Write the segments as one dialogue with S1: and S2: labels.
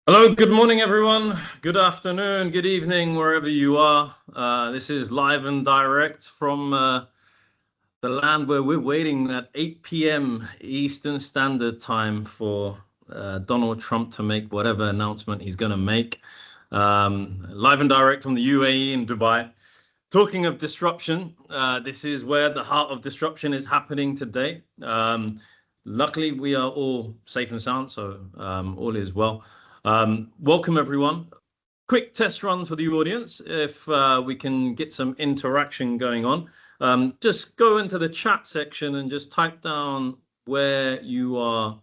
S1: Hello, good morning, everyone. Good afternoon, good evening, wherever you are. This is live and direct from the land where we're waiting at 8 p.m. Eastern Standard Time for Donald Trump to make whatever announcement he's going to make. Live and direct from the UAE in Dubai. Talking of disruption, this is where the heart of disruption is happening today. Luckily, we are all safe and sound, so all is well. Welcome, everyone. Quick test run for the audience. If we can get some interaction going on, just go into the chat section and just type down where you are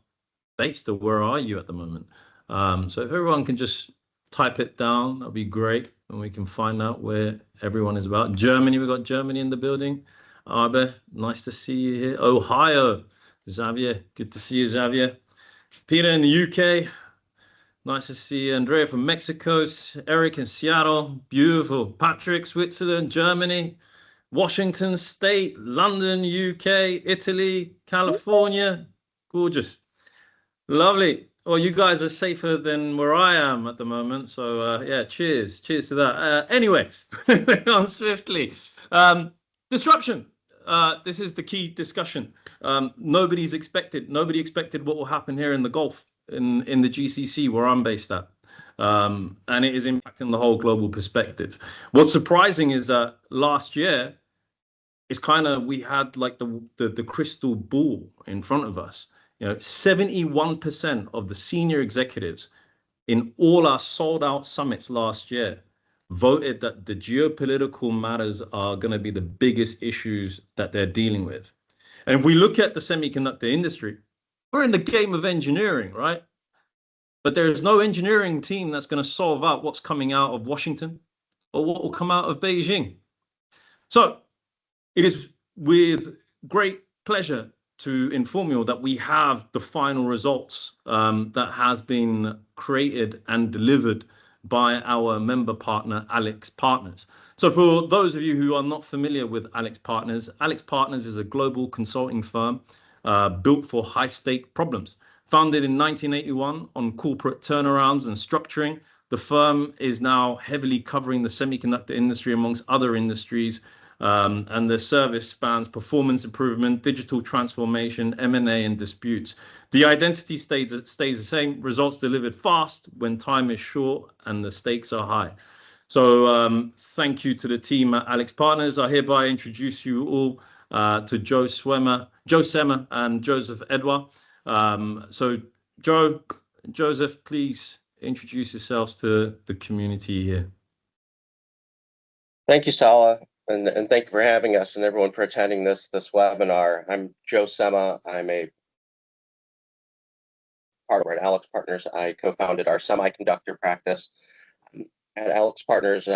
S1: based or where are you at the moment. So if everyone can just type it down, that'd be great. And we can find out where everyone is about. Germany, we've got Germany in the building. Arbe, nice to see you here. Ohio, Xavier, good to see you, Xavier. Peter in the UK. Nice to see you. Andrea from Mexico, Eric in Seattle, beautiful. Patrick, Switzerland, Germany, Washington State, London, UK, Italy, California. Gorgeous. Lovely. Well, you guys are safer than where I am at the moment. So yeah, cheers. Cheers to that. Anyway, on swiftly. Disruption. This is the key discussion. Nobody expected what will happen here in the Gulf. In the GCC where I'm based at, and it is impacting the whole global perspective. What's surprising is that last year, it's kind of we had like the crystal ball in front of us. 71% of the senior executives in all our sold out summits last year voted that the geopolitical matters are going to be the biggest issues that they're dealing with. And if we look at the semiconductor industry, we're in the game of engineering, right? But there is no engineering team that's going to solve out what's coming out of Washington or what will come out of Beijing. So it is with great pleasure to inform you that we have the final results that has been created and delivered by our member partner, AlixPartners. So for those of you who are not familiar with AlixPartners is a global consulting firm built for high-stake problems. Founded in 1981 on corporate turnarounds and structuring, the firm is now heavily covering the semiconductor industry amongst other industries, and their service spans performance improvement, digital transformation, M&A, and disputes. The identity stays the same, results delivered fast when time is short and the stakes are high. So thank you to the team at AlixPartners. I hereby introduce you all to Joe Semmer, and Joseph Edouard. So Joe, Joseph, please introduce yourselves to the community here.
S2: Thank you, Salah, and thank you for having us and everyone for attending this webinar. I'm Joe Semmer. I'm a partner at AlixPartners. I co-founded our semiconductor practice. At AlixPartners,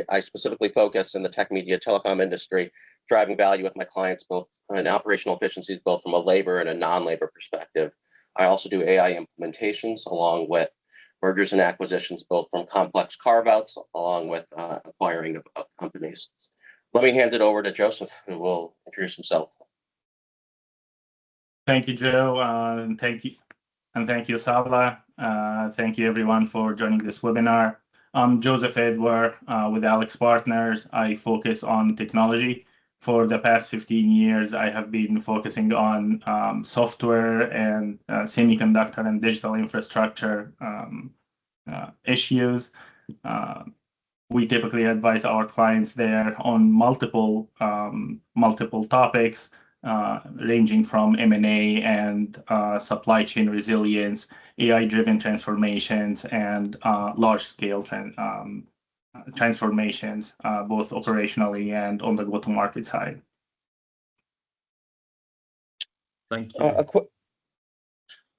S2: I specifically focus in the tech, media, telecom industry, driving value with my clients, both in operational efficiencies, both from a labor and a non-labor perspective. I also do AI implementations along with mergers and acquisitions, both from complex carve-outs along with acquiring of companies. Let me hand it over to Joseph, who will introduce himself.
S3: Thank you, Joe, and thank you, Salah. Thank you, everyone, for joining this webinar. I'm Joseph Edouard with AlixPartners. I focus on technology. For the past 15 years, I have been focusing on software and semiconductor and digital infrastructure issues. We typically advise our clients there on multiple topics, ranging from M&A and supply chain resilience, AI-driven transformations, and large-scale transformations, both operationally and on the go-to-market side.
S1: Thank you.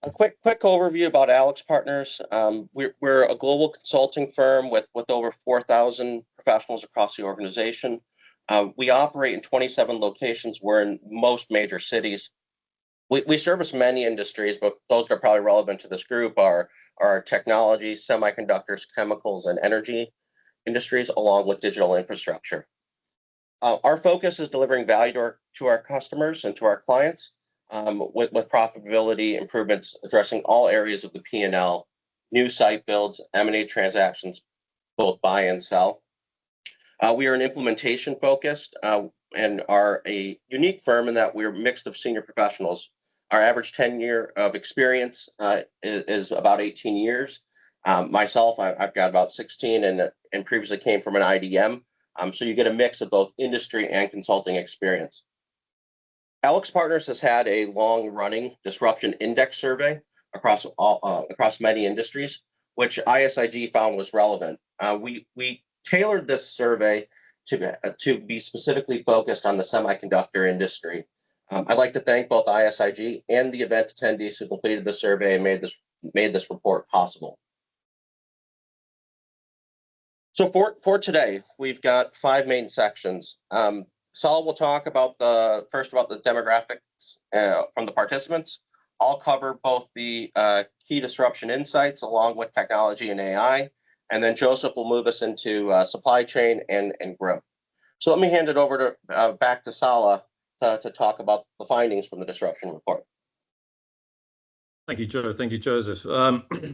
S2: A quick overview about AlixPartners. We're a global consulting firm with over 4,000 professionals across the organization. We operate in 27 locations. We're in most major cities. We service many industries, but those that are probably relevant to this group are technology, semiconductors, chemicals, and energy industries, along with digital infrastructure. Our focus is delivering value to our customers and to our clients with profitability improvements addressing all areas of the P&L new site builds, M&A transactions, both buy and sell. We are an implementation focused and are a unique firm in that we're mixed of senior professionals. Our average tenure of experience is about 18 years. Myself, I've got about 16 and previously came from an IDM. So you get a mix of both industry and consulting experience. AlixPartners has had a long-running disruption index survey across many industries, which ISIG found was relevant. We tailored this survey to be specifically focused on the semiconductor industry. I'd like to thank both ISIG and the event attendees who completed the survey and made this report possible. So for today, we've got 5 main sections. Saul will talk about first about the demographics from the participants. I'll cover both the key disruption insights along with technology and AI, and then Joseph will move us into supply chain and growth. So let me hand it over to back to Sala to talk about the findings from the disruption report.
S1: Thank you, Joe. Thank you, Joseph.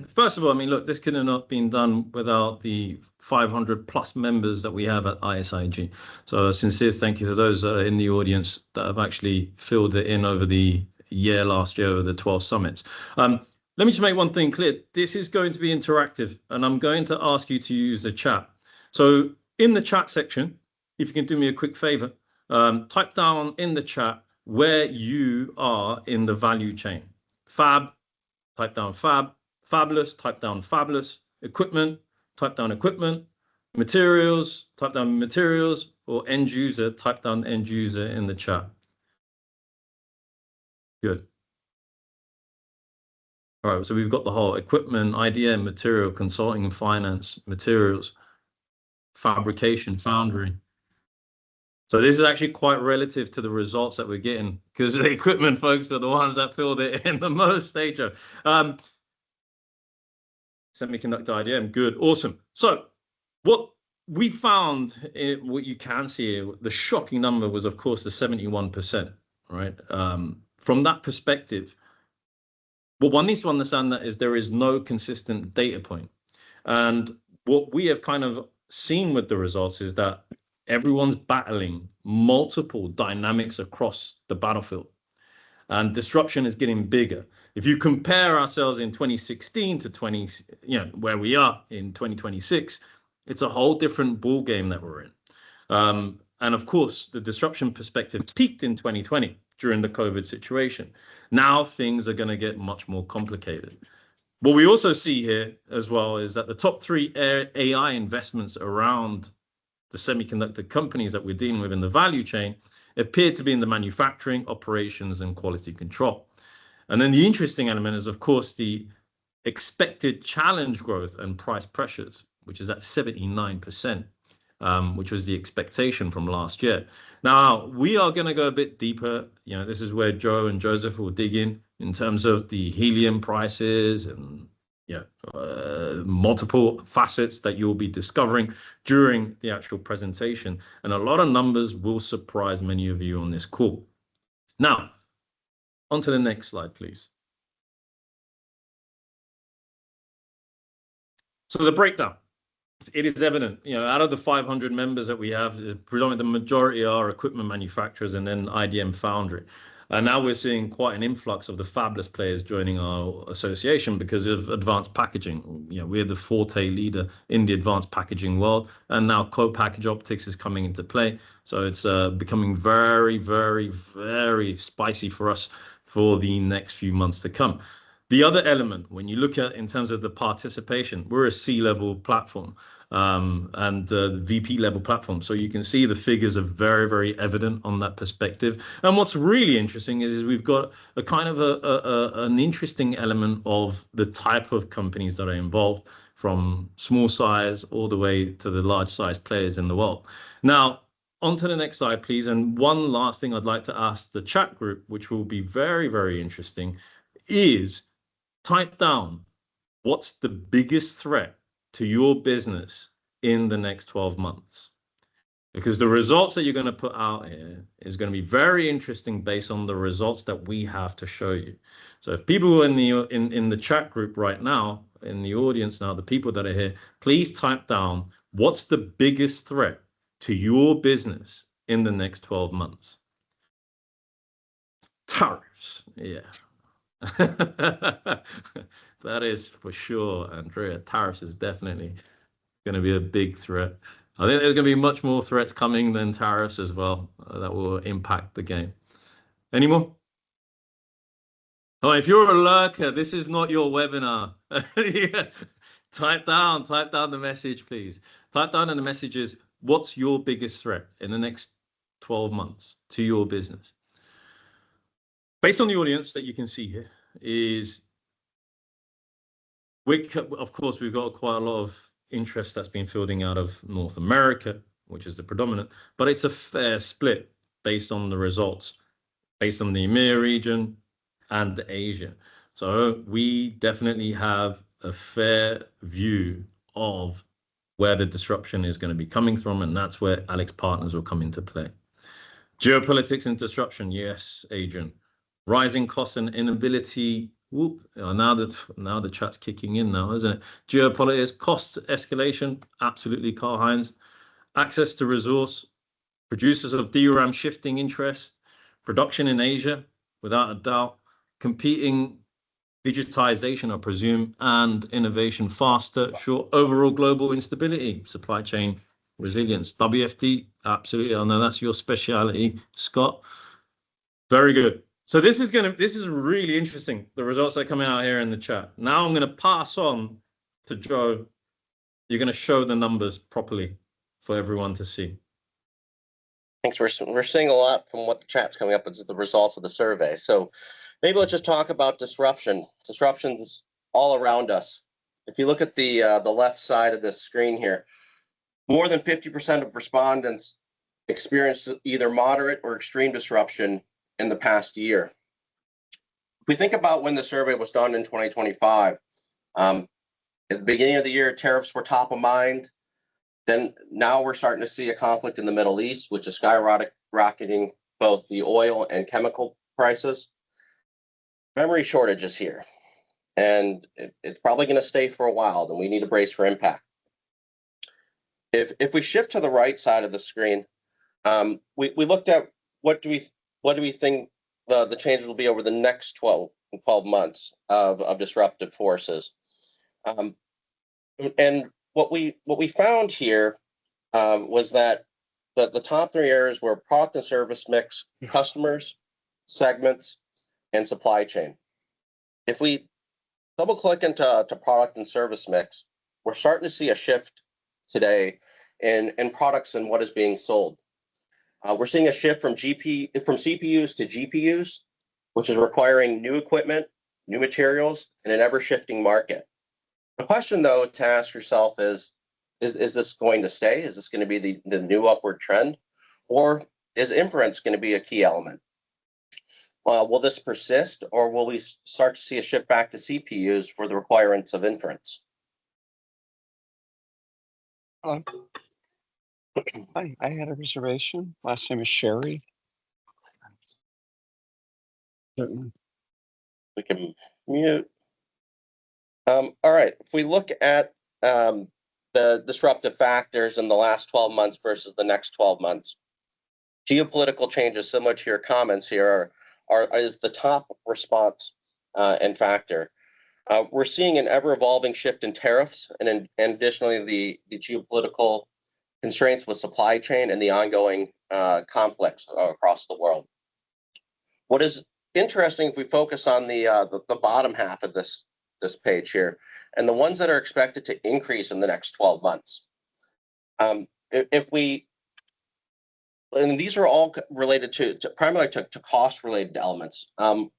S1: First of all, I mean, look, this could have not been done without the 500 plus members that we have at ISIG. So a sincere thank you to those in the audience that have actually filled it in over the last year, over the 12 summits. Let me just make one thing clear. This is going to be interactive, and I'm going to ask you to use the chat. So in the chat section, if you can do me a quick favor, type down in the chat where you are in the value chain. Fab, type down fab, fabulous, type down fabulous, equipment, type down equipment, materials, type down materials, or end user, type down end user in the chat. Good. All right, so we've got the whole equipment, IDM, material, consulting and finance, materials, fabrication, foundry. So this is actually quite relative to the results that we're getting, because the equipment folks are the ones that filled it in the most stage. Semiconductor IDM, good, awesome. So what we found, what you can see, the shocking number was, of course, the 71%, right? From that perspective, what one needs to understand that is there is no consistent data point. And what we have kind of seen with the results is that everyone's battling multiple dynamics across the battlefield, and disruption is getting bigger. If you compare ourselves in 2016 to where we are in 2026, it's a whole different ball game that we're in. And of course, the disruption perspective peaked in 2020 during the COVID situation. Now things are going to get much more complicated. What we also see here as well is that the top 3 AI investments around the semiconductor companies that we're dealing with in the value chain appear to be in the manufacturing, operations, and quality control. And then the interesting element is, of course, the expected challenge growth and price pressures, which is at 79%, which was the expectation from last year. Now, we are going to go a bit deeper. This is where Joe and Joseph will dig in terms of the helium prices and multiple facets that you'll be discovering during the actual presentation. And a lot of numbers will surprise many of you on this call. Now, on to the next slide, please. So the breakdown, it is evident, out of the 500 members that we have, predominantly the majority are equipment manufacturers and then IDM foundry. And now we're seeing quite an influx of the fabless players joining our association because of advanced packaging. We're the forte leader in the advanced packaging world, and now co-package optics is coming into play. So it's becoming very, very, very spicy for us for the next few months to come. The other element, when you look at in terms of the participation, we're a C-level platform and the VP level platform. So you can see the figures are very, very evident on that perspective. And what's really interesting is we've got a kind of an interesting element of the type of companies that are involved, from small size all the way to the large size players in the world. Now, on to the next slide, please. And one last thing I'd like to ask the chat group, which will be very, very interesting, is type down what's the biggest threat to your business in the next 12 months. Because the results that you're going to put out here is going to be very interesting based on the results that we have to show you. So if people in the chat group right now, in the audience now, the people that are here, please type down what's the biggest threat to your business in the next 12 months. Tariffs, yeah. That is for sure, Andrea. Tariffs is definitely going to be a big threat. I think there's going to be much more threats coming than tariffs as well that will impact the game. Any more? Oh, if you're a lurker, this is not your webinar. Yeah. Type down the message, please. Type down in the messages, what's your biggest threat in the next 12 months to your business? Based on the audience that you can see here is, of course, we've got quite a lot of interest that's been fielding out of North America, which is the predominant, but it's a fair split based on the results, based on the EMEA region and Asia. So we definitely have a fair view of where the disruption is going to be coming from, and that's where AlixPartners will come into play. Geopolitics and disruption, yes, Adrian. Rising costs and inability. Whoop, now the chat's kicking in now, isn't it? Geopolitics, cost escalation, absolutely, Karl Heinz. Access to resource, producers of DRAM shifting interest, production in Asia, without a doubt, competing digitization, I presume, and innovation faster, sure, overall global instability, supply chain resilience, WFT, absolutely. I know that's your speciality, Scott. Very good. So this is really interesting, the results that are coming out here in the chat. Now I'm going to pass on to Joe. You're going to show the numbers properly for everyone to see.
S2: Thanks. We're seeing a lot from what the chat's coming up as the results of the survey. So maybe let's just talk about disruption. Disruption's all around us. If you look at the left side of this screen here, more than 50% of respondents experienced either moderate or extreme disruption in the past year. If we think about when the survey was done in 2025, at the beginning of the year, tariffs were top of mind. Then now we're starting to see a conflict in the Middle East, which is skyrocketing both the oil and chemical prices. Memory shortages here, and it's probably going to stay for a while. Then we need to brace for impact. If we shift to the right side of the screen, we looked at what do we think the changes will be over the next 12 months of disruptive forces, and what we found here was that the top three areas were product and service mix, customers, segments, and supply chain. If we double click into product and service mix, we're starting to see a shift today in products and what is being sold. We're seeing a shift from CPUs to GPUs, which is requiring new equipment, new materials, in an ever-shifting market. The question, though, to ask yourself is this going to stay? Is this going to be the new upward trend? Or is inference going to be a key element? Will this persist, or will we start to see a shift back to CPUs for the requirements of inference?
S4: Hello. Hi, I had a reservation. Last name is Sherry.
S2: We can mute. All right. If we look at the disruptive factors in the last 12 months versus the next 12 months, geopolitical changes, similar to your comments here, is the top response and factor. We're seeing an ever-evolving shift in tariffs, and additionally the geopolitical constraints with supply chain and the ongoing conflicts across the world. What is interesting, if we focus on the bottom half of this page here, and the ones that are expected to increase in the next 12 months, and these are all related to primarily to cost-related elements.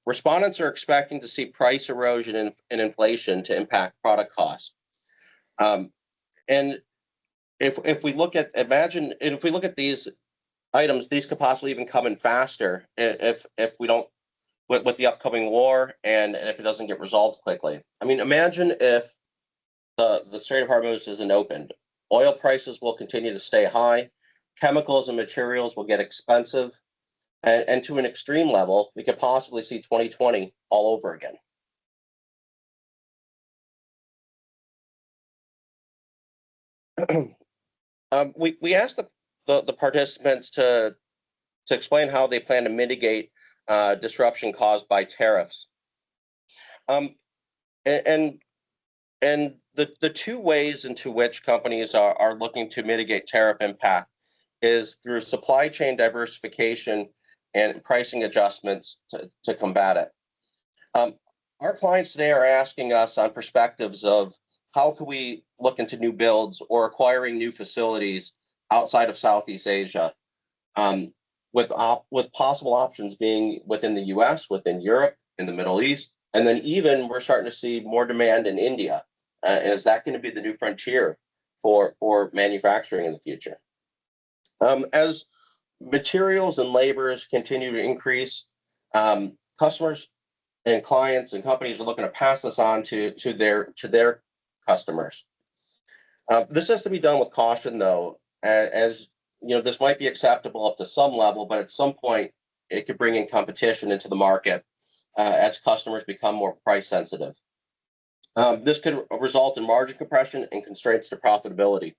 S2: Respondents are expecting to see price erosion and inflation to impact product costs. And if we look at these items, these could possibly even come in faster if we don't with the upcoming war and if it doesn't get resolved quickly. I mean, imagine if the Strait of Hormuz isn't opened. Oil prices will continue to stay high. Chemicals and materials will get expensive. And to an extreme level, we could possibly see 2020 all over again. We asked the participants to explain how they plan to mitigate disruption caused by tariffs. And the two ways into which companies are looking to mitigate tariff impact is through supply chain diversification and pricing adjustments to combat it. Our clients today are asking us on perspectives of how can we look into new builds or acquiring new facilities outside of Southeast Asia, with possible options being within the U.S., within Europe, in the Middle East, and then even we're starting to see more demand in India. Is that going to be the new frontier for manufacturing in the future? As materials and labors continue to increase, customers and clients and companies are looking to pass this on to their customers. This has to be done with caution, though, as you know, this might be acceptable up to some level, but at some point it could bring in competition into the market as customers become more price sensitive. This could result in margin compression and constraints to profitability.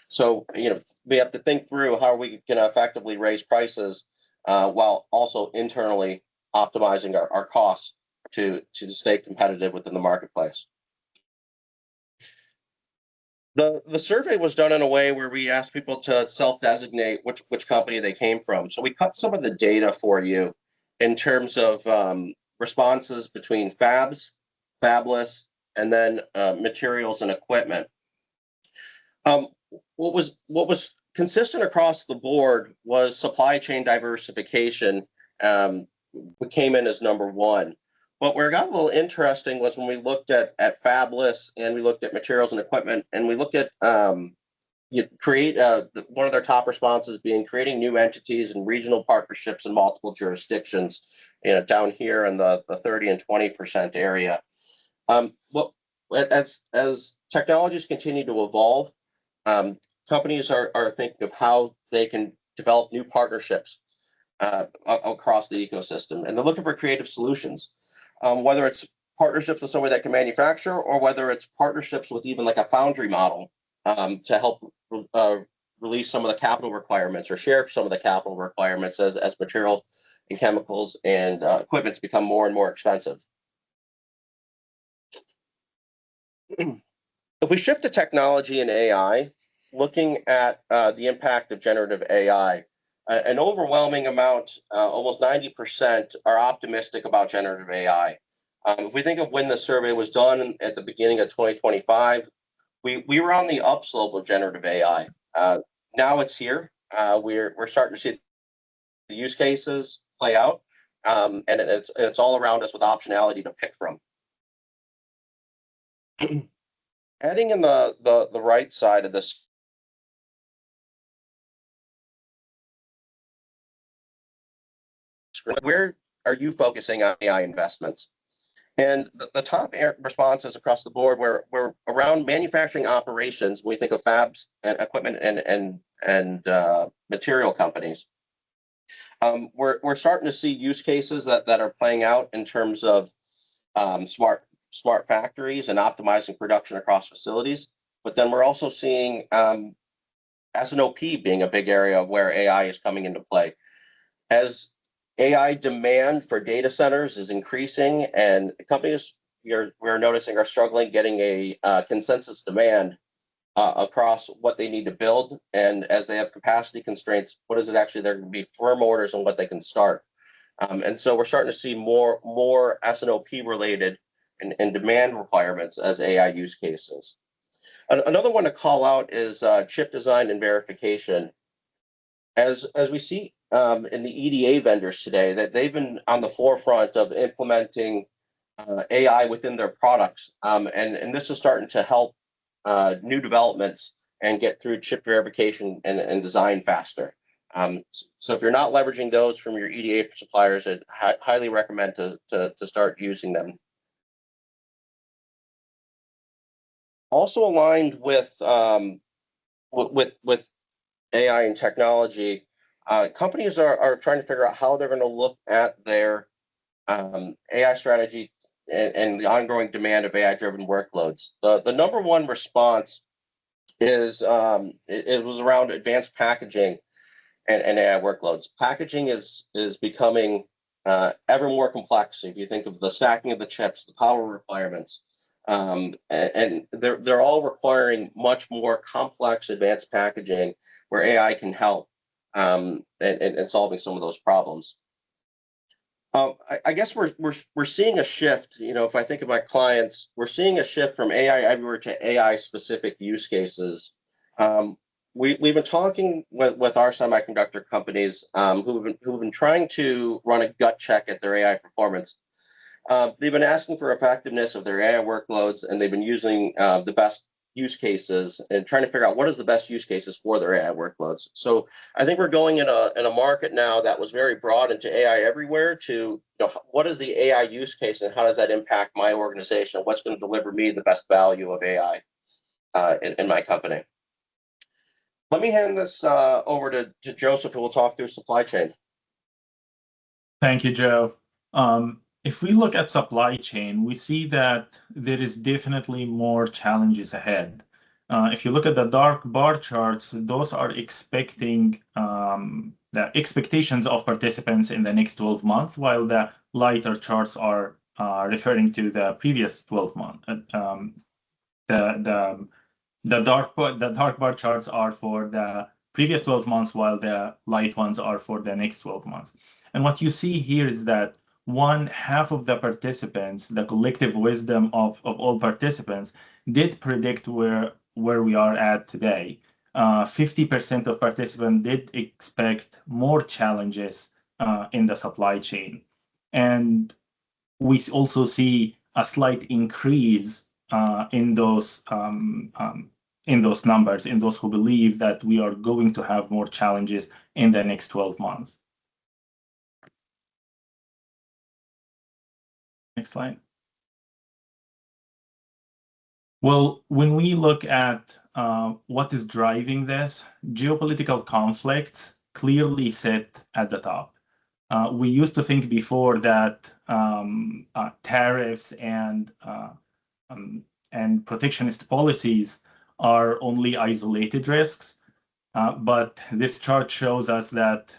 S2: So, you know, we have to think through how we can effectively raise prices while also internally optimizing our costs to stay competitive within the marketplace. The survey was done in a way where we asked people to self-designate which company they came from. So we cut some of the data for you in terms of responses between fabs, fabless, and then materials and equipment. What was consistent across the board was supply chain diversification. We came in as number one. But where it got a little interesting was when we looked at fabless and we looked at materials and equipment, and we looked at one of their top responses being creating new entities and regional partnerships in multiple jurisdictions, you know, down here in the 30 and 20% area. As technologies continue to evolve, companies are thinking of how they can develop new partnerships across the ecosystem, and they're looking for creative solutions. Whether it's partnerships with somebody that can manufacture, or whether it's partnerships with even like a foundry model to help release some of the capital requirements or share some of the capital requirements as material and chemicals and equipments become more and more expensive. If we shift to technology and AI, looking at the impact of generative AI, an overwhelming amount, almost 90%, are optimistic about generative AI. If we think of when the survey was done at the beginning of 2025, we were on the upslope of generative AI. Now it's here. We're starting to see the use cases play out, and it's all around us with optionality to pick from. Heading in the right side of this, where are you focusing on AI investments? And the top responses across the board were around manufacturing operations. We think of fabs and equipment and material companies. We're starting to see use cases that are playing out in terms of smart factories and optimizing production across facilities. But then we're also seeing S&OP being a big area where AI is coming into play. As AI demand for data centers is increasing, and companies we're noticing are struggling getting a consensus demand across what they need to build. And as they have capacity constraints, what is it actually they're going to be firm orders on what they can start. And so we're starting to see more S&OP related and demand requirements as AI use cases. Another one to call out is chip design and verification. As we see in the EDA vendors today, that they've been on the forefront of implementing AI within their products, and this is starting to help new developments and get through chip verification and design faster. So if you're not leveraging those from your EDA suppliers, I'd highly recommend to start using them. Also aligned with AI and technology, companies are trying to figure out how they're going to look at their AI strategy and the ongoing demand of AI-driven workloads. The number one response is it was around advanced packaging and AI workloads. Packaging is becoming ever more complex. If you think of the stacking of the chips, the power requirements, and they're all requiring much more complex advanced packaging where AI can help in solving some of those problems. I guess we're seeing a shift. You know, if I think of my clients, we're seeing a shift from AI everywhere to AI specific use cases. We've been talking with our semiconductor companies who've been trying to run a gut check at their AI performance. They've been asking for effectiveness of their AI workloads, and they've been using the best use cases and trying to figure out what is the best use cases for their AI workloads. So I think we're going in a market now that was very broad into AI everywhere to, you know, what is the AI use case and how does that impact my organization? What's going to deliver me the best value of AI in my company? Let me hand this over to Joseph, who will talk through supply chain.
S3: Thank you, Joe. If we look at supply chain, we see that there is definitely more challenges ahead. If you look at the dark bar charts, those are expecting the expectations of participants in the next 12 months, while the lighter charts are referring to the previous 12 months. The dark bar charts are for the previous 12 months, while the light ones are for the next 12 months. And what you see here is that half of the participants, the collective wisdom of all participants, did predict where we are at today. 50% of participants did expect more challenges in the supply chain. And we also see a slight increase in those numbers, in those who believe that we are going to have more challenges in the next 12 months. Next slide. Well, when we look at what is driving this, geopolitical conflicts clearly sit at the top. We used to think before that tariffs and protectionist policies are only isolated risks, but this chart shows us that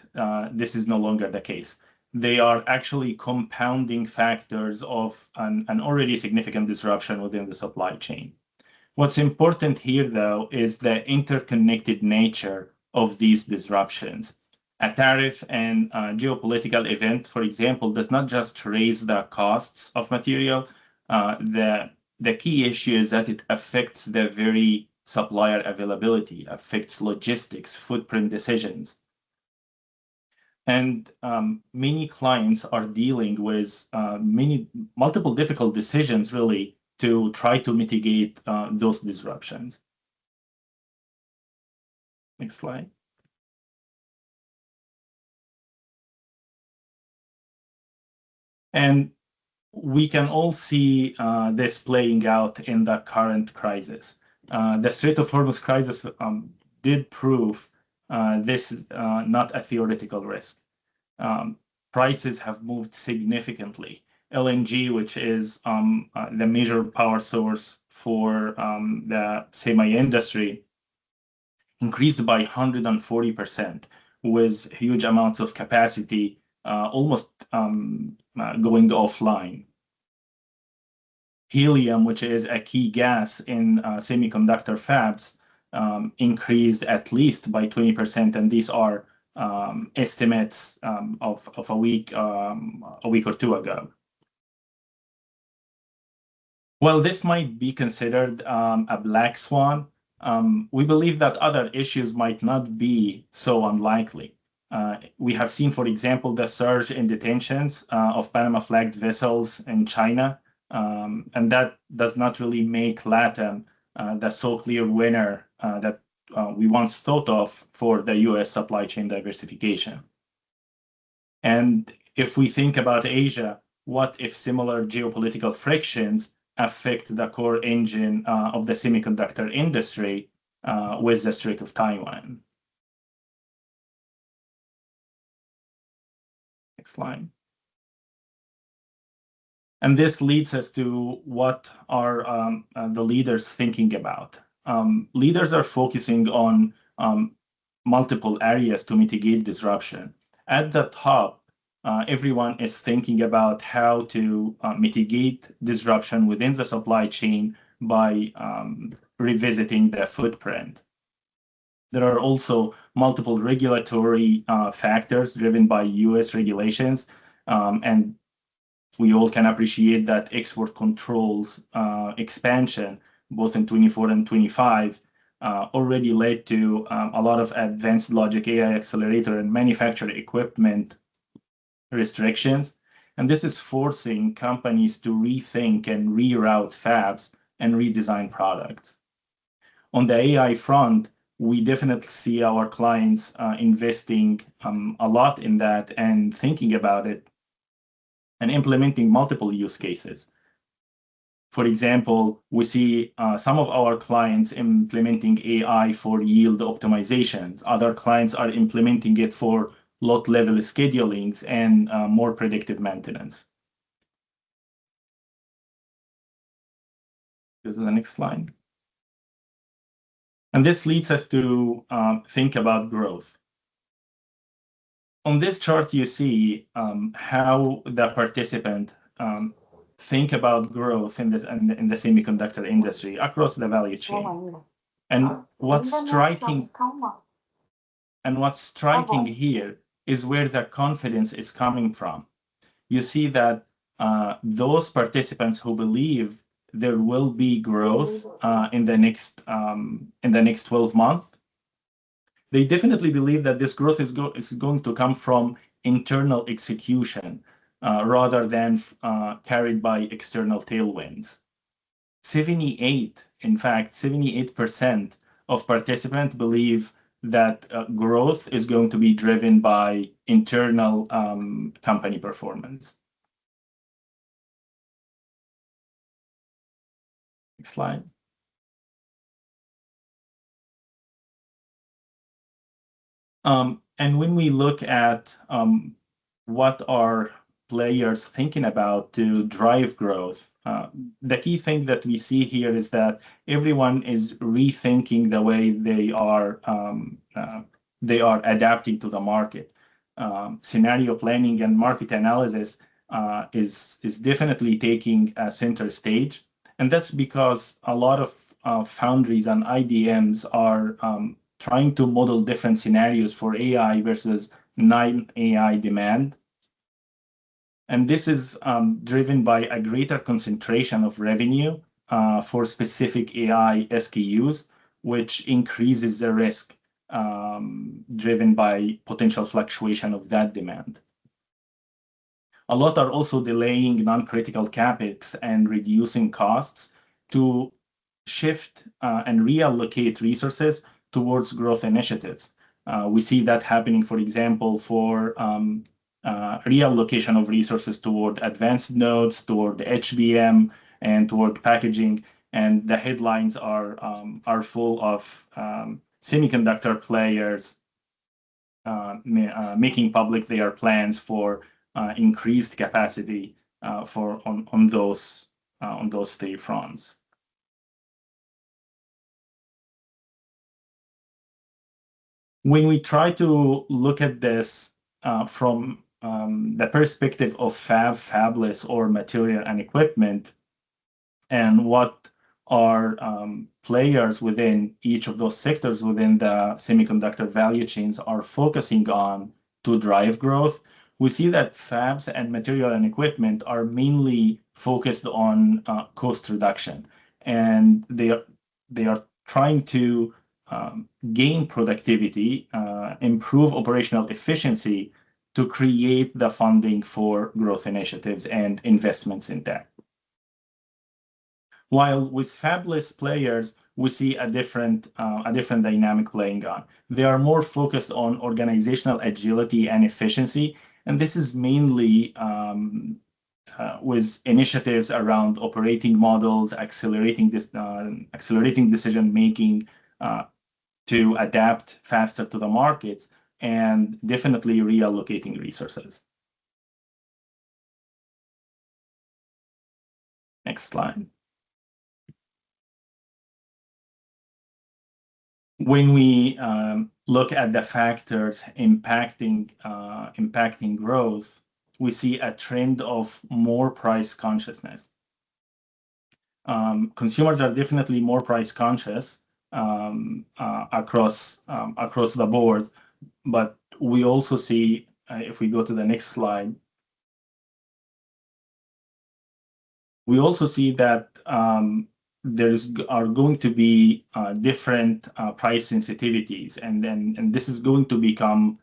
S3: this is no longer the case. They are actually compounding factors of an already significant disruption within the supply chain. What's important here, though, is the interconnected nature of these disruptions. A tariff and geopolitical event, for example, does not just raise the costs of material. The key issue is that it affects the very supplier availability, affects logistics, footprint decisions. And many clients are dealing with multiple difficult decisions, really, to try to mitigate those disruptions. Next slide. And we can all see this playing out in the current crisis. The Strait of Hormuz crisis did prove this is not a theoretical risk. Prices have moved significantly. LNG, which is the major power source for the semi-industry, increased by 140%, with huge amounts of capacity almost going offline. Helium, which is a key gas in semiconductor fabs, increased at least by 20%, and these are estimates of a week or two ago. Well, this might be considered a black swan. We believe that other issues might not be so unlikely. We have seen, for example, the surge in detentions of Panama flagged vessels in China, and that does not really make LATAM the so clear winner that we once thought of for the US supply chain diversification. And if we think about Asia, what if similar geopolitical frictions affect the core engine of the semiconductor industry with the Strait of Taiwan? Next slide. And this leads us to what are the leaders thinking about. leaders are focusing on multiple areas to mitigate disruption. At the top, everyone is thinking about how to mitigate disruption within the supply chain by revisiting the footprint. There are also multiple regulatory factors driven by US regulations, and we all can appreciate that export controls expansion, both in 24 and 25, already led to a lot of advanced logic AI accelerator and manufacturer equipment restrictions. And this is forcing companies to rethink and reroute fabs and redesign products. On the AI front, we definitely see our clients investing a lot in that and thinking about it and implementing multiple use cases. For example, we see some of our clients implementing AI for yield optimizations. Other clients are implementing it for lot level schedulings and more predictive maintenance. Go to the next slide. And this leads us to think about growth. On this chart, you see how the participant think about growth in the semiconductor industry across the value chain. And what's striking here is where the confidence is coming from. You see that those participants who believe there will be growth in the next 12 months, they definitely believe that this growth is going to come from internal execution rather than carried by external tailwinds. 78% of participants believe that growth is going to be driven by internal company performance. Next slide. And when we look at what are players thinking about to drive growth, the key thing that we see here is that everyone is rethinking the way they are adapting to the market. Scenario planning and market analysis is definitely taking a center stage, and that's because a lot of foundries and IDMs are trying to model different scenarios for AI versus non-AI demand. And this is driven by a greater concentration of revenue for specific AI SKUs, which increases the risk driven by potential fluctuation of that demand. A lot are also delaying non-critical CapEx and reducing costs to shift and reallocate resources towards growth initiatives. We see that happening, for example, for reallocation of resources toward advanced nodes, toward the HBM, and toward packaging. And the headlines are full of semiconductor players making public their plans for increased capacity on those three fronts. When we try to look at this from the perspective of fabless, or material and equipment, and what are players within each of those sectors within the semiconductor value chains are focusing on to drive growth, we see that fabs and material and equipment are mainly focused on cost reduction, and they are trying to gain productivity, improve operational efficiency to create the funding for growth initiatives and investments in that. While with fabless players, we see a different dynamic playing on. They are more focused on organizational agility and efficiency, and this is mainly with initiatives around operating models, accelerating decision making to adapt faster to the markets, and definitely reallocating resources. Next slide. When we look at the factors impacting growth, we see a trend of more price consciousness. Consumers are definitely more price conscious across the board, but we also see, if we go to the next slide, we also see that are going to be different price sensitivities, and this is going to become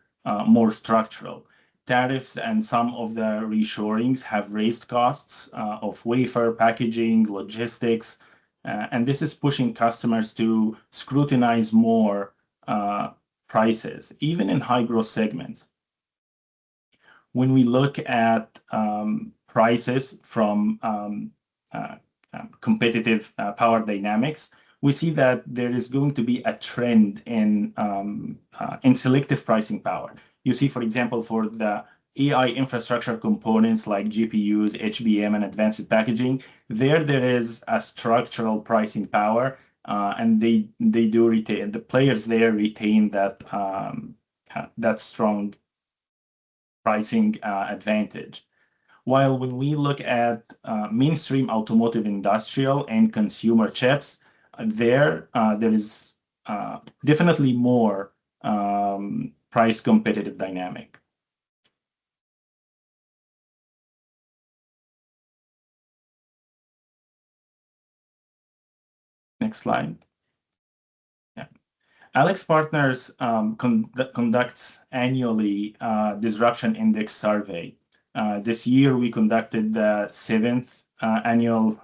S3: more structural. Tariffs and some of the reshoring have raised costs of wafer packaging, logistics, and this is pushing customers to scrutinize more prices, even in high growth segments. When we look at prices from competitive power dynamics, we see that there is going to be a trend in selective pricing power. You see, for example, for the AI infrastructure components like GPUs, HBM, and advanced packaging, there is a structural pricing power, and they do retain, the players there retain that strong pricing advantage. While when we look at mainstream automotive, industrial, and consumer chips, there is definitely more price competitive dynamic. Next slide. Yeah. AlixPartners conducts annually Disruption Index Survey. This year, we conducted the 7th annual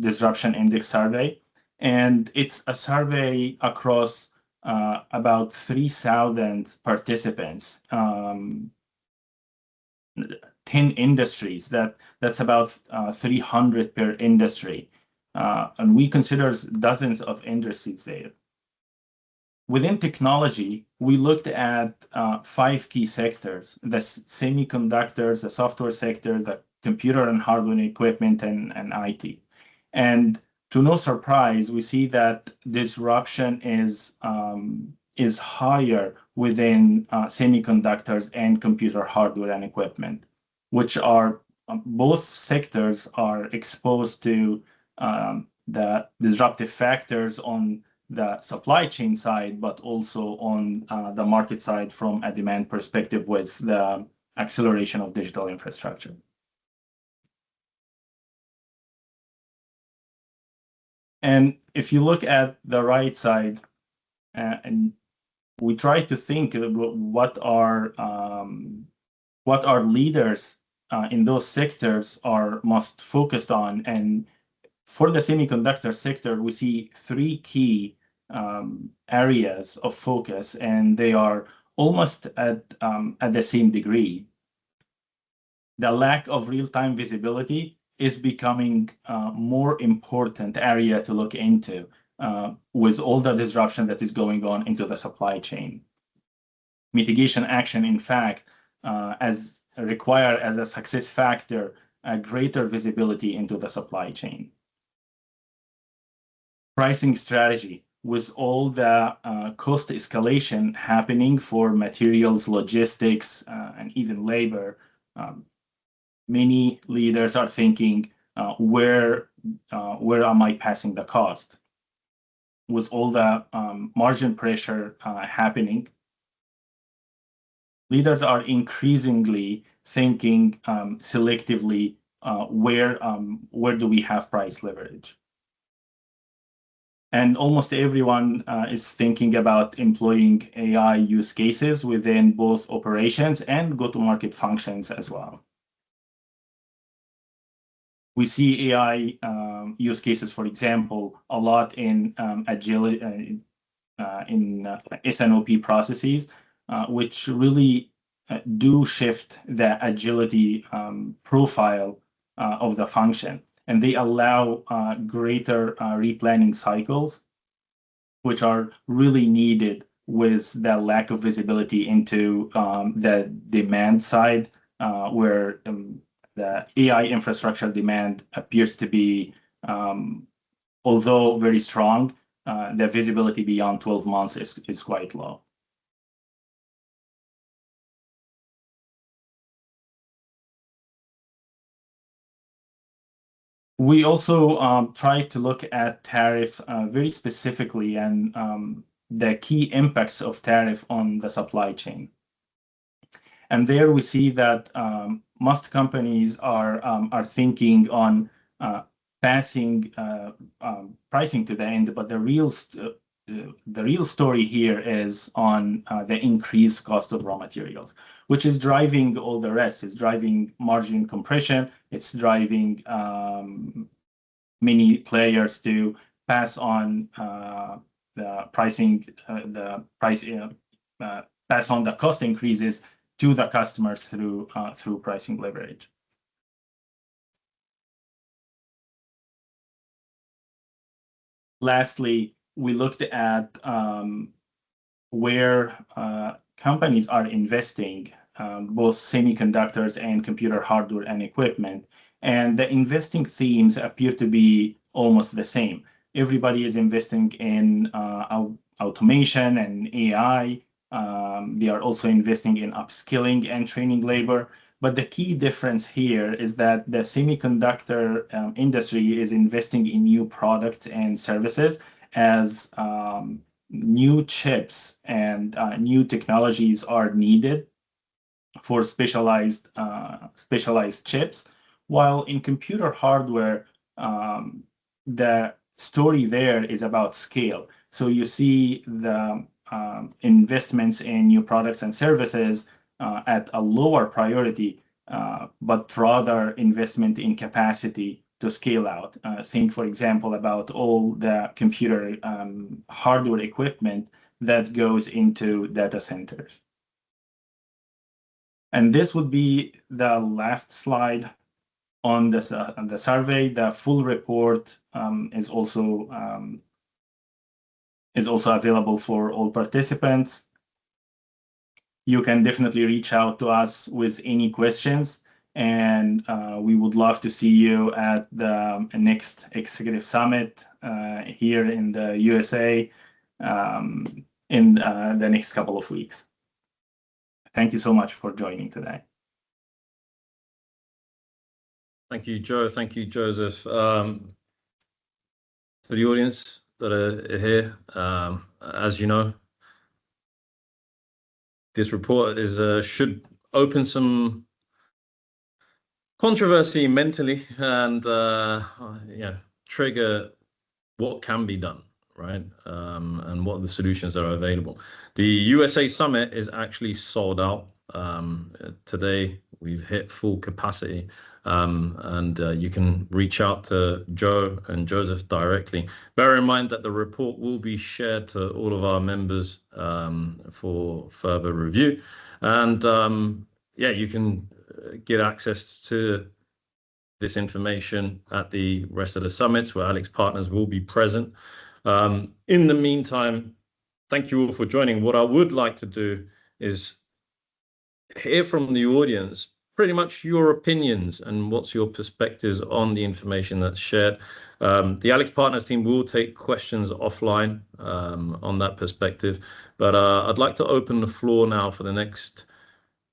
S3: Disruption Index Survey, and it's a survey across about 3,000 participants, 10 industries. That's about 300 per industry, and we consider dozens of industries there. Within technology, we looked at 5 key sectors: the semiconductors, the software sector, the computer and hardware equipment, and IT. And to no surprise, we see that disruption is higher within semiconductors and computer hardware and equipment, which are both sectors are exposed to the disruptive factors on the supply chain side, but also on the market side from a demand perspective with the acceleration of digital infrastructure. And if you look at the right side, and we try to think what our leaders in those sectors are most focused on, and for the semiconductor sector, we see 3 key areas of focus, and they are almost at the same degree. The lack of real-time visibility is becoming a more important area to look into with all the disruption that is going on into the supply chain. Mitigation action, in fact, require as a success factor a greater visibility into the supply chain. Pricing strategy, with all the cost escalation happening for materials, logistics, and even labor, many leaders are thinking, where am I passing the cost? With all the margin pressure happening, leaders are increasingly thinking selectively, where do we have price leverage? And almost everyone is thinking about employing AI use cases within both operations and go-to-market functions as well. We see AI use cases, for example, a lot in agility, in S&OP processes, which really do shift the agility profile of the function. And they allow greater replanning cycles, which are really needed with the lack of visibility into the demand side, where the AI infrastructure demand appears to be, although very strong, the visibility beyond 12 months is quite low. We also try to look at tariff very specifically and the key impacts of tariff on the supply chain. And there we see that most companies are thinking on passing pricing to the end, but the real story here is on the increased cost of raw materials, which is driving all the rest. It's driving margin compression. It's driving many players to pass on the pricing, pass on the cost increases to the customers through pricing leverage. Lastly, we looked at where companies are investing, both semiconductors and computer hardware and equipment. And the investing themes appear to be almost the same. Everybody is investing in automation and AI. They are also investing in upskilling and training labor. But the key difference here is that the semiconductor industry is investing in new products and services as new chips and new technologies are needed for specialized chips. While in computer hardware, the story there is about scale. So you see the investments in new products and services at a lower priority, but rather investment in capacity to scale out. Think, for example, about all the computer hardware equipment that goes into data centers. And this would be the last slide on the survey. The full report is also available for all participants. You can definitely reach out to us with any questions, and we would love to see you at the next Executive Summit here in the USA in the next couple of weeks. Thank you so much for joining today.
S1: Thank you, Joe. Thank you, Joseph. To the audience that are here, as you know, this report should open some controversy mentally and trigger what can be done, right? And what the solutions are available. The USA Summit is actually sold out. Today, we've hit full capacity. And you can reach out to Joe and Joseph directly. Bear in mind that the report will be shared to all of our members for further review. And you can get access to this information at the rest of the summits where AlixPartners will be present. In the meantime, thank you all for joining. What I would like to do is hear from the audience pretty much your opinions and what's your perspectives on the information that's shared. The AlixPartners team will take questions offline on that perspective, but I'd like to open the floor now for the next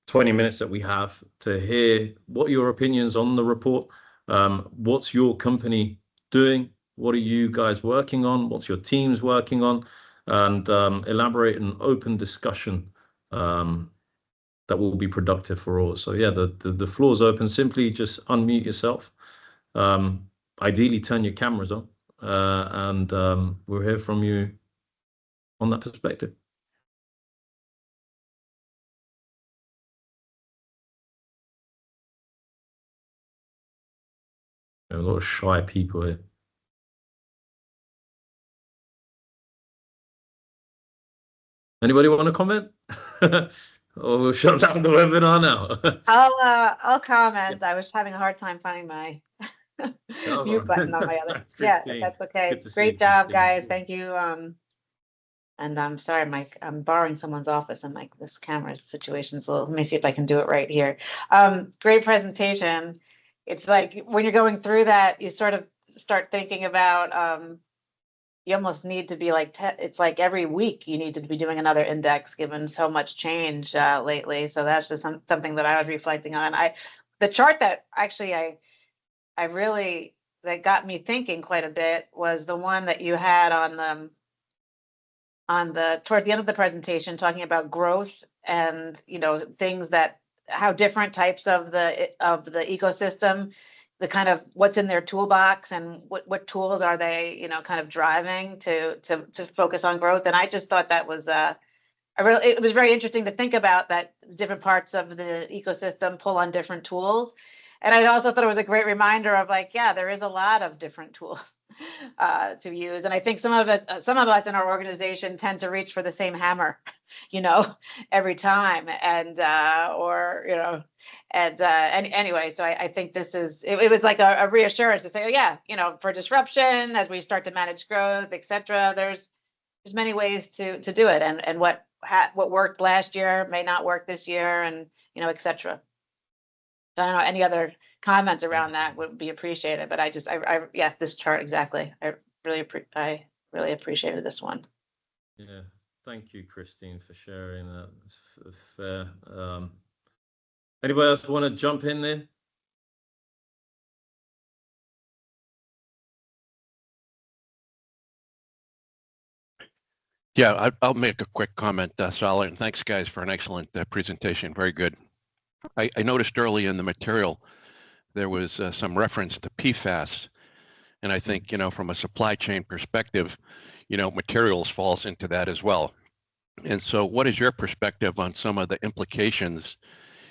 S1: 20 minutes that we have to hear what your opinions on the report. What's your company doing? What are you guys working on? What's your teams working on? And elaborate an open discussion that will be productive for all. So yeah, the floor is open. Simply just unmute yourself. Ideally, turn your cameras on, and we'll hear from you on that perspective. There are a lot of shy people here. Anybody want to comment? Or we'll shut down the webinar now.
S5: I'll comment. I was having a hard time finding my mute button on my other. Yeah, that's okay. Great job, guys. Thank you. And I'm sorry, Mike. I'm borrowing someone's office, and like this camera situation is a little. Let me see if I can do it right here. Great presentation. It's like when you're going through that, you sort of start thinking about you almost need to be like, it's like every week you need to be doing another index given so much change lately. So that's just something that I was reflecting on. The chart that actually I really, that got me thinking quite a bit was the one that you had on the toward the end of the presentation, talking about growth and, you know, things that, how different types of the ecosystem, the kind of what's in their toolbox and what tools are they, you know, kind of driving to focus on growth. And I just thought that was it was very interesting to think about, that different parts of the ecosystem pull on different tools. And I also thought it was a great reminder of like, yeah, there is a lot of different tools to use. And I think some of us in our organization tend to reach for the same hammer, you know, every time. And anyway, so I think this is, it was like a reassurance to say, oh yeah, you know, for disruption, as we start to manage growth, et cetera, there's many ways to do it. And what worked last year may not work this year, and, you know, et cetera. So I don't know, any other comments around that would be appreciated, but yeah, this chart exactly. I really appreciated this one.
S1: Yeah, thank you, Christine, for sharing that. It's fair. Anybody else want to jump in there?
S6: Yeah, I'll make a quick comment, Sala, and thanks, guys, for an excellent presentation. Very good. I noticed early in the material there was some reference to PFAS, and I think, you know, from a supply chain perspective, you know, materials falls into that as well. And so what is your perspective on some of the implications,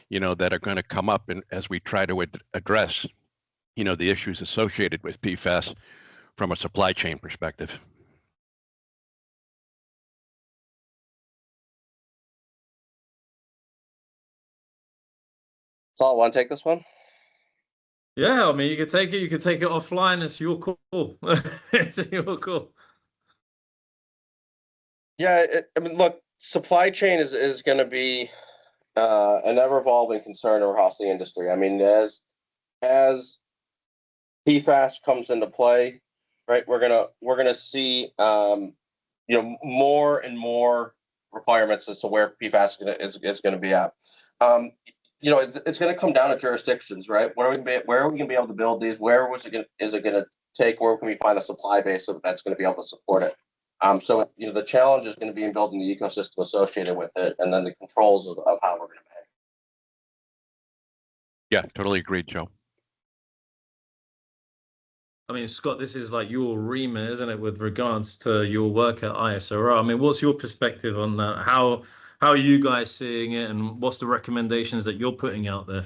S6: you know, that are going to come up as we try to address, you know, the issues associated with PFAS from a supply chain perspective?
S2: Sal, want to take this one?
S1: Yeah, I mean, you could take it offline. It's your call. It's your call.
S2: Yeah, I mean, look, supply chain is going to be an ever-evolving concern across the industry. I mean, as PFAS comes into play, right, we're gonna see you know, more and more requirements as to where PFAS is gonna be at. You know, it's going to come down to jurisdictions, right? Where are we going to be able to build these? Where is it going to take? Where can we find a supply base that's going to be able to support it? So, you know, the challenge is going to be in building the ecosystem associated with it, and then the controls of how we're going to behave.
S6: Yeah, totally agreed, Joe.
S1: I mean, Scott, this is like your remit, isn't it, with regards to your work at ISRO? I mean, what's your perspective on that? How are you guys seeing it, and what's the recommendations that you're putting out there?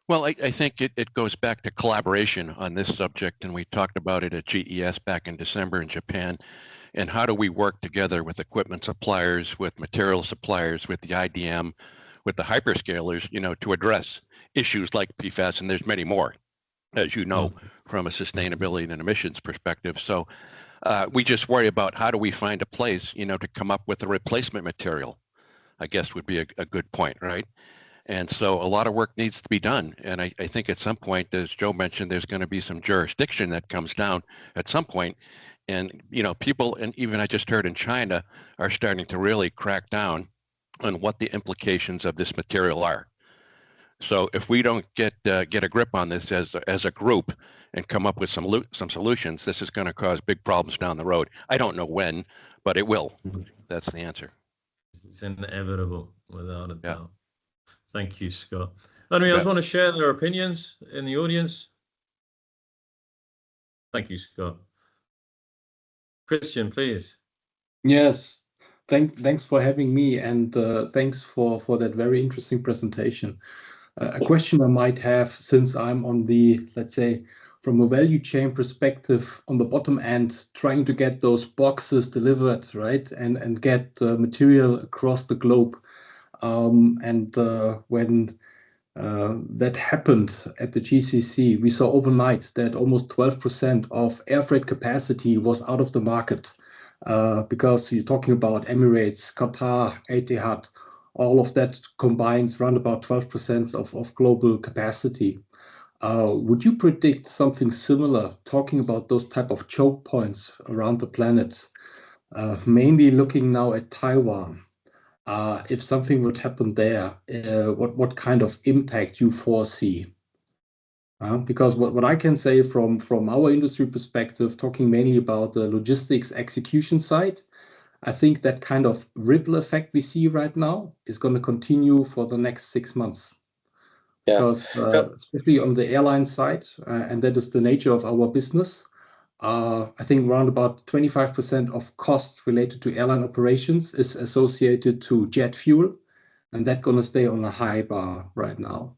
S6: Well, I think it goes back to collaboration on this subject, and we talked about it at GES back in December in Japan. And how do we work together with equipment suppliers, with material suppliers, with the IDM, with the hyperscalers, you know, to address issues like PFAS, and there's many more, as you know, from a sustainability and emissions perspective. So we just worry about how do we find a place, you know, to come up with a replacement material, I guess would be a good point, right? And so a lot of work needs to be done. And I think at some point, as Joe mentioned, there's going to be some jurisdiction that comes down at some point. And, you know, people, and even I just heard in China, are starting to really crack down on what the implications of this material are. So if we don't get a grip on this as a group and come up with some solutions, this is going to cause big problems down the road. I don't know when, but it will. That's the answer.
S1: It's inevitable, without a doubt. Thank you, Scott. Anybody else want to share their opinions in the audience? Thank you, Scott. Christian, please.
S7: Yes, thanks for having me, and thanks for that very interesting presentation. A question I might have, since I'm on the, let's say, from a value chain perspective, on the bottom end, trying to get those boxes delivered, right, and get material across the globe. When that happened at the GCC, we saw overnight that almost 12% of air freight capacity was out of the market, because you're talking about Emirates, Qatar, Etihad, all of that combines around about 12% of global capacity. would you predict something similar, talking about those type of choke points around the planet, mainly looking now at Taiwan? If something would happen there, what kind of impact you foresee? Because what I can say from our industry perspective, talking mainly about the logistics execution side, I think that kind of ripple effect we see right now is going to continue for the next 6 months.
S2: Yeah.
S7: Because especially on the airline side, and that is the nature of our business, I think around about 25% of costs related to airline operations is associated to jet fuel, and that's going to stay on a high bar right now.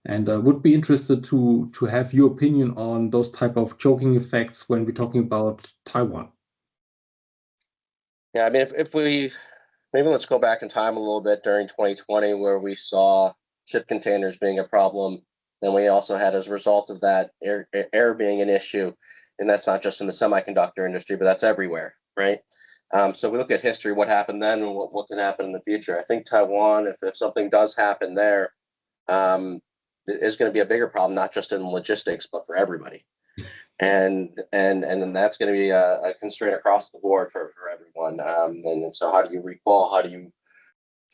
S7: And would be interested to have your opinion on those type of choking effects when we're talking about Taiwan.
S2: Yeah, I mean, if we maybe let's go back in time a little bit during 2020, where we saw ship containers being a problem. Then we also had, as a result of that, air being an issue, and that's not just in the semiconductor industry, but that's everywhere, right? So we look at history, what happened then, and what can happen in the future. I think Taiwan, if something does happen there, is going to be a bigger problem, not just in logistics, but for everybody. And then that's going to be a constraint across the board for everyone. And so how do you recall? How do you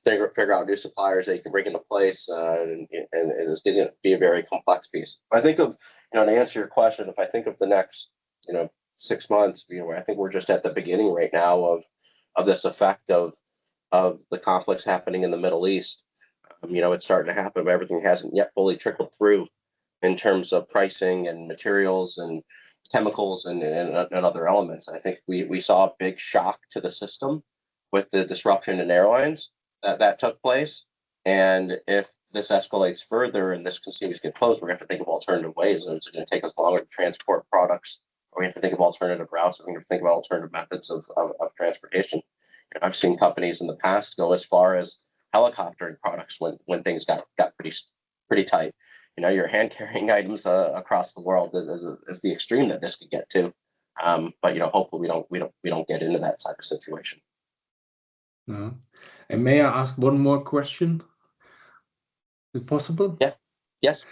S2: figure out new suppliers that you can bring into place? And it's going to be a very complex piece. I think of, to answer your question, if I think of the next, 6 months, I think we're just at the beginning right now of this effect of the conflicts happening in the Middle East. It's starting to happen, but everything hasn't yet fully trickled through in terms of pricing and materials and chemicals and other elements. I think we saw a big shock to the system with the disruption in airlines that took place. And if this escalates further and this continues to get closed, we're going to have to think of alternative ways. Is it going to take us longer to transport products? Or we have to think of alternative routes. We're going to think about alternative methods of transportation. I've seen companies in the past go as far as helicoptering products when things got pretty tight. Your hand carrying items across the world is the extreme that this could get to. But hopefully we don't get into that type of situation.
S7: No. And may I ask one more question? Is it possible?
S2: Yeah. Yes.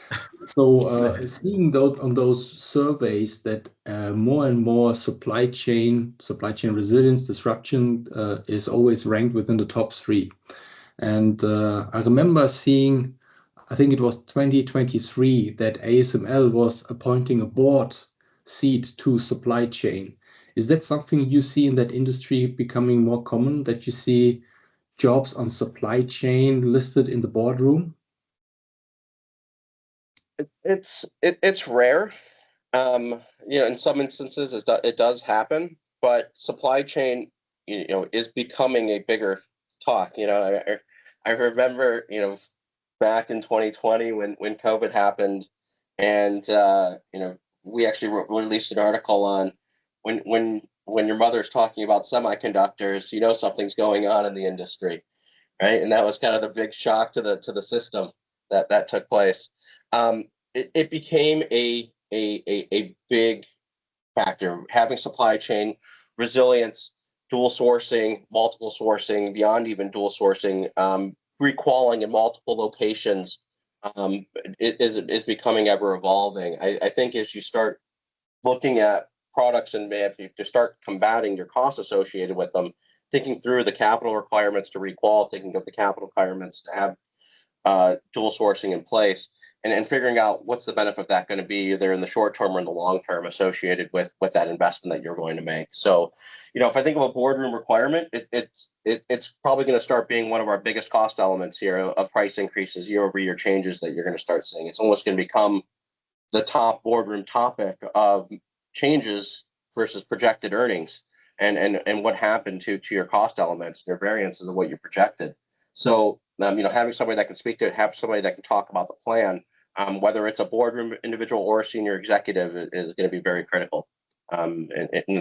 S7: So seeing on those surveys that more and more supply chain resilience disruption is always ranked within the top 3. And I remember seeing, I think it was 2023, that ASML was appointing a board seat to supply chain. Is that something you see in that industry becoming more common, that you see jobs on supply chain listed in the boardroom?
S2: It's rare. In some instances it does happen, but supply chain, is becoming a bigger talk. I remember, back in 2020 when COVID happened, and we actually released an article on when your mother's talking about semiconductors, something's going on in the industry, right? And that was kind of the big shock to the system that took place. It became a big factor, having supply chain resilience, dual sourcing, multiple sourcing, beyond even dual sourcing, recalling in multiple locations, is becoming ever evolving. I think as you start looking at products and to start combating your costs associated with them, thinking through the capital requirements to recall, thinking of the capital requirements to have dual sourcing in place, and figuring out what's the benefit of that going to be either in the short term or in the long term associated with that investment that you're going to make. So, if I think of a boardroom requirement, it's probably going to start being one of our biggest cost elements here of price increases, year-over-year changes that you're going to start seeing. It's almost going to become the top boardroom topic of changes versus projected earnings, and what happened to your cost elements, your variances of what you projected. So, having somebody that can speak to it, have somebody that can talk about the plan, whether it's a boardroom individual or a senior executive, is going to be very critical in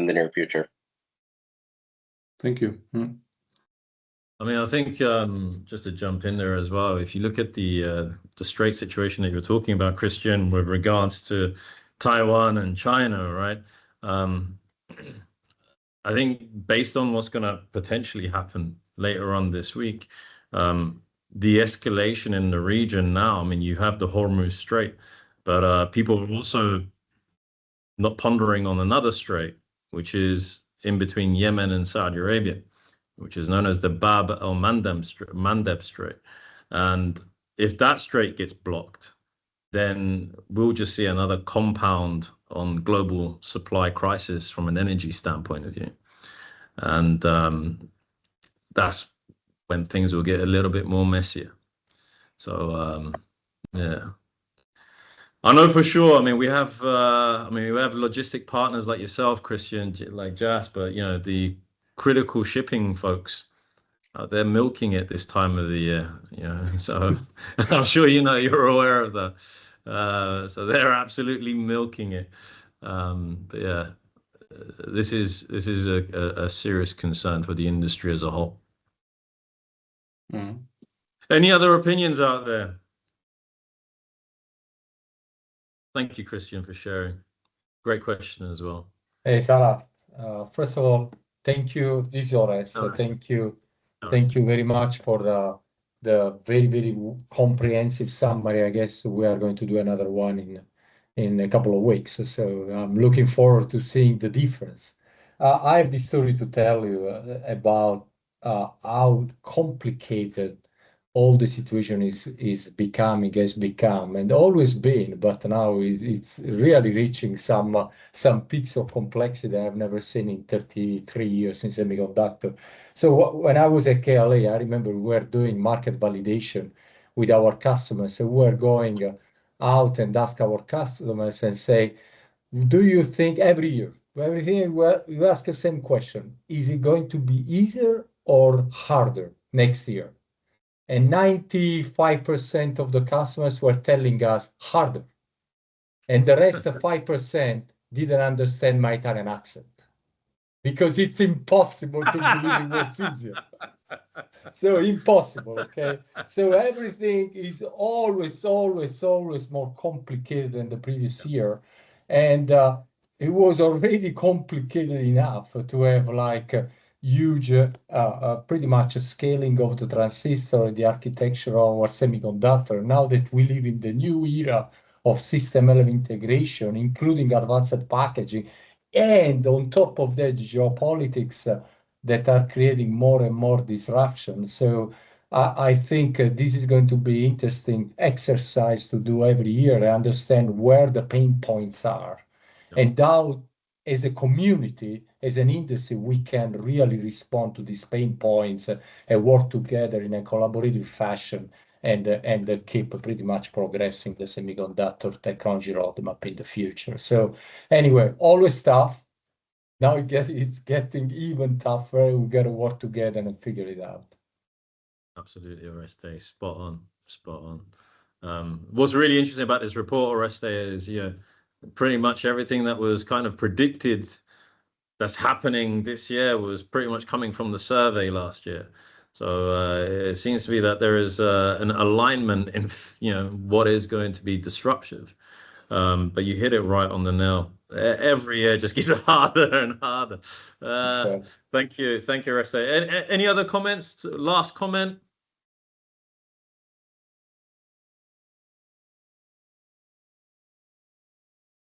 S2: the near future.
S7: Thank you.
S1: I think just to jump in there as well, if you look at the straight situation that you're talking about, Christian, with regards to Taiwan and China, right? I think based on what's going to potentially happen later on this week, the escalation in the region now, you have the Hormuz Strait, But people are also not pondering on another strait, which is in between Yemen and Saudi Arabia, which is known as the Bab el-Mandeb Strait. And if that strait gets blocked, then we'll just see another compound on global supply crisis from an energy standpoint of view. And that's when things will get a little bit more messier. So, yeah. I know for sure. I mean, we have logistic partners like yourself, Christian, like Jasper, you know, the critical shipping folks. They're milking it this time of the year, you know. So I'm sure you know, you're aware of that. So they're absolutely milking it. But yeah, this is a serious concern for the industry as a whole. Any other opinions out there? Thank you, Christian, for sharing. Great question as well.
S8: Hey, Salah. First of all, thank you. This is Ores.
S1: Nice.
S8: Thank you.
S1: Nice.
S8: Thank you very much for the very, very comprehensive summary. I guess we are going to do another one in a couple of weeks. So I'm looking forward to seeing the difference. I have this story to tell you about how complicated all the situation has become and always been, but now it's really reaching some peaks of complexity I've never seen in 33 years in semiconductor. So when I was at KLA, I remember we were doing market validation with our customers. So we were going out and ask our customers and say, do you think every year, you ask the same question, is it going to be easier or harder next year? And 95% of the customers were telling us harder. And the rest of 5% didn't understand my Italian accent because it's impossible to believe what's easier. So impossible, okay? So everything is always more complicated than the previous year. And it was already complicated enough to have like huge, pretty much a scaling of the transistor, the architecture of our semiconductor. Now that we live in the new era of system level integration, including advanced packaging, and on top of that, geopolitics that are creating more and more disruption. So I think this is going to be interesting exercise to do every year and understand where the pain points are, and how, as a community, as an industry, we can really respond to these pain points and work together in a collaborative fashion and keep pretty much progressing the semiconductor technology roadmap in the future. So anyway, always tough. Now it's getting even tougher. We got to work together and figure it out.
S1: Absolutely, Oreste. Spot on. What's really interesting about this report, Oreste, is pretty much everything that was kind of predicted that's happening this year was pretty much coming from the survey last year. So it seems to be that there is an alignment in what is going to be disruptive. But you hit it right on the nail. Every year just gets harder and harder. Thank you, Oreste. Any other comments? Last comment.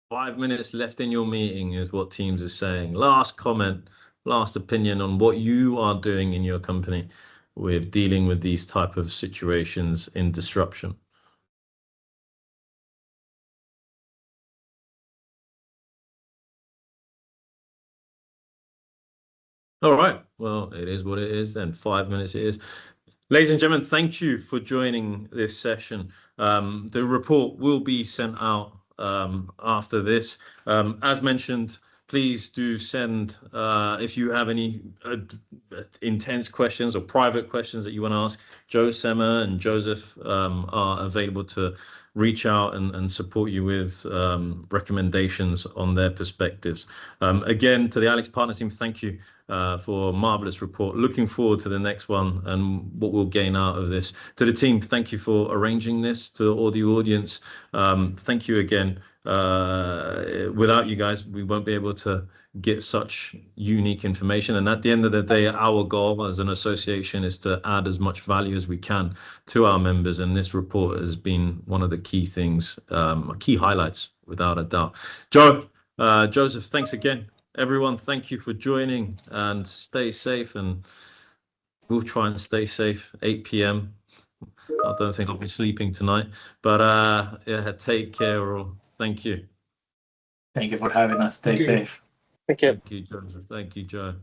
S1: Five minutes left in your meeting is what Teams is saying. Last comment, last opinion on what you are doing in your company with dealing with these type of situations in disruption. All right. Well, it is what it is then. 5 minutes it is. Ladies and gentlemen, thank you for joining this session. The report will be sent out after this. As mentioned, please do send if you have any intense questions or private questions that you want to ask. Joe, Sema, and Joseph are available to reach out and support you with recommendations on their perspectives. Again, to the AlixPartner team, thank you for a marvelous report. Looking forward to the next one and what we'll gain out of this. To the team, thank you for arranging this. To all the audience, thank you again. Without you guys, we won't be able to get such unique information. And at the end of the day, our goal as an association is to add as much value as we can to our members. And this report has been one of the key things, key highlights, without a doubt. Joseph, thanks again. Everyone, thank you for joining, and stay safe. And we'll try and stay safe. 8 p.m. I don't think I'll be sleeping tonight, but yeah, take care all. Thank you.
S3: Thank you for having us. Stay safe.
S2: Thank you.
S1: Thank you, Joseph. Thank you, Joe.